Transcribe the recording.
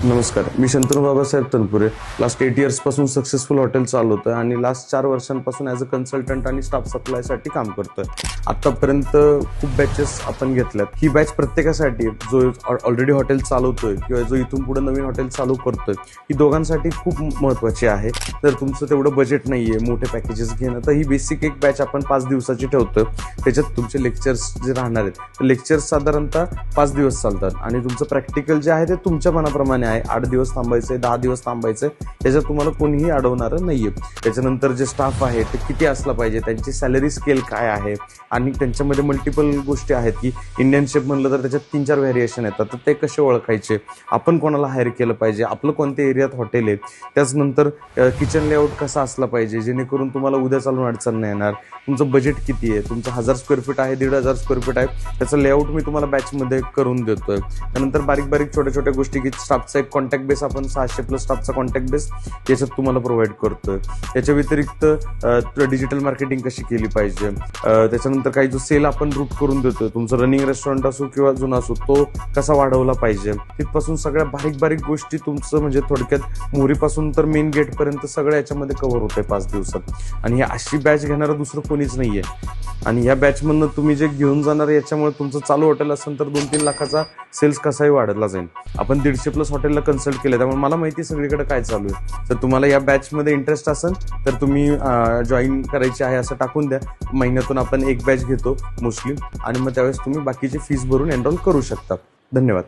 नमस्कार, मी शंतनू बाबासाहेब तनपुरे. लास्ट 8 इयर्सपासून सक्सेसफुल हॉटेल चालवतोय आणि लास्ट 4 वर्षांपासून ॲज अ कन्सल्टंट आणि स्टाफ सप्लायसाठी काम करतोय. आतापर्यंत खूप बॅचेस आपण घेतल्यात. ही बॅच प्रत्येकासाठी, जो ऑलरेडी हॉटेल चालवतोय किंवा जो इथून पुढे नवीन हॉटेल चालू करतोय, ही दोघांसाठी खूप महत्त्वाची आहे. तर तुमचं तेवढं बजेट नाहीये मोठे पॅकेजेस घेणं, तर ही बेसिक एक बॅच आपण 5 दिवसाची ठेवतोय. त्याच्यात तुमचे लेक्चर्स जे राहणार आहेत, लेक्चर्स साधारणतः 5 दिवस चालतात आणि तुमचं प्रॅक्टिकल जे आहे ते तुमच्या मनाप्रमाणे आहे. 8 दिवस थांबायचे, 10 दिवस थांबायचे, त्याच्यात तुम्हाला कोणीही अडवणार नाहीये. त्याच्यानंतर जे स्टाफ आहे ते किती असला पाहिजे, त्यांची सॅलरी स्केल काय आहे, आणि त्यांच्यामध्ये मल्टिपल गोष्टी आहेत की इंडियन शेफ म्हणलं तर त्याच्यात 3-4 व्हेरिएशन येतात. तर ते कसे ओळखायचे, आपण कोणाला हायर केलं पाहिजे, आपलं कोणत्या एरियात हॉटेल आहे, त्याचनंतर किचन लेआउट कसा असला पाहिजे जेणेकरून तुम्हाला उद्या चालून अडचण नाही येणार. तुमचं बजेट किती आहे, तुमचं 1000 स्क्वेअर फीट आहे, 1500 स्क्वेअर फीट आहे, त्याचं लेआउट मी तुम्हाला बॅचमध्ये करून देतोय. त्यानंतर बारीक बारीक छोट्या छोट्या गोष्टी की स्टाफचा एक कॉन्टॅक्ट बेस, आपण 600+ स्टाफचा कॉन्टॅक्ट बेस याच्यात तुम्हाला प्रोव्हाइड करतोय. त्याच्या व्यतिरिक्त डिजिटल मार्केटिंग कशी केली पाहिजे, त्याच्यानंतर काही जो सेल आपण रूट करून देतोय, तुमचं रनिंग रेस्टॉरंट असो किंवा जुना असो, तो कसा वाढवला पाहिजे, तिथपासून सगळ्या बारीक बारीक गोष्टी तुमचं म्हणजे थोडक्यात मोहरीपासून तर मेन गेटपर्यंत सगळं याच्यामध्ये कव्हर होतंय 5 दिवसात. आणि अशी बॅच घेणारं दुसरं कोणीच नाहीये. आणि या बॅचमधनं तुम्ही जे घेऊन जाणार, याच्यामुळे तुमचं चालू हॉटेल असेल तर 2-3 लाखाचा सेल्स कसाही वाढला जाईल. आपण 150+ हॉटेलला कन्सल्ट केलं, त्यामुळे मला माहिती सगळीकडे काय चालू आहे. तर तुम्हाला या बॅचमध्ये इंटरेस्ट असेल तर तुम्ही जॉईन करायची आहे असं टाकून द्या. महिन्यातून आपण एक बॅच घेतो मोस्टली, आणि मग त्यावेळेस तुम्ही बाकीची फीस भरून एनरोल करू शकता. धन्यवाद.